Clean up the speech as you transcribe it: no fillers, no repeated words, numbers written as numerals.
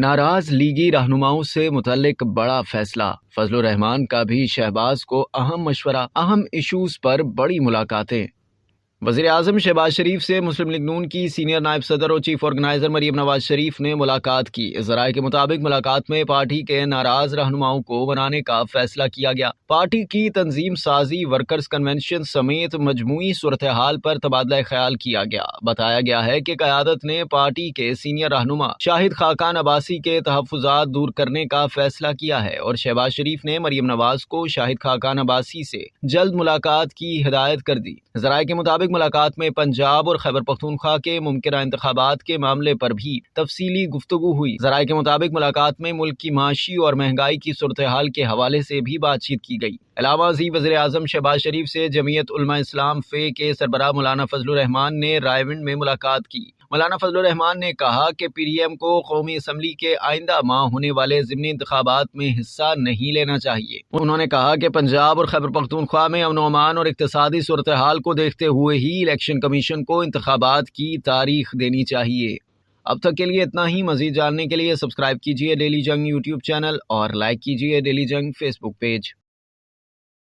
ناراض لیگی رہنماؤں سے متعلق بڑا فیصلہ، فضل الرحمان کا بھی شہباز کو اہم مشورہ، اہم ایشوز پر بڑی ملاقاتیں۔ وزیر اعظم شہباز شریف سے مسلم لیگ نون کی سینئر نائب صدر اور چیف آرگنائزر مریم نواز شریف نے ملاقات کی۔ ذرائع کے مطابق ملاقات میں پارٹی کے ناراض رہنماؤں کو منانے کا فیصلہ کیا گیا۔ پارٹی کی تنظیم سازی، ورکرز کنونشن سمیت مجموعی صورتحال پر تبادلہ خیال کیا گیا۔ بتایا گیا ہے کہ قیادت نے پارٹی کے سینئر رہنما شاہد خاقان عباسی کے تحفظات دور کرنے کا فیصلہ کیا ہے اور شہباز شریف نے مریم نواز کو شاہد خاقان عباسی سے جلد ملاقات کی ہدایت کر دی۔ ذرائع کے مطابق ملاقات میں پنجاب اور خیبر پختونخوا کے ممکنہ انتخابات کے معاملے پر بھی تفصیلی گفتگو ہوئی۔ ذرائع کے مطابق ملاقات میں ملک کی معاشی اور مہنگائی کی صورتحال کے حوالے سے بھی بات چیت کی گئی۔ علاوہ ازیں وزیر اعظم شہباز شریف سے جمعیت علماء اسلام فے کے سربراہ مولانا فضل الرحمان نے رائے ونڈ میں ملاقات کی۔ مولانا فضل الرحمان نے کہا کہ پی ڈی ایم کو قومی اسمبلی کے آئندہ ماہ ہونے والے ضمنی انتخابات میں حصہ نہیں لینا چاہیے۔ انہوں نے کہا کہ پنجاب اور خیبر پختونخوا میں امن و امان اور اقتصادی صورتحال کو دیکھتے ہوئے ہی الیکشن کمیشن کو انتخابات کی تاریخ دینی چاہیے۔ اب تک کے لیے اتنا ہی۔ مزید جاننے کے لیے سبسکرائب کیجیے ڈیلی جنگ یوٹیوب چینل اور لائک کیجیے ڈیلی جنگ فیس بک پیج۔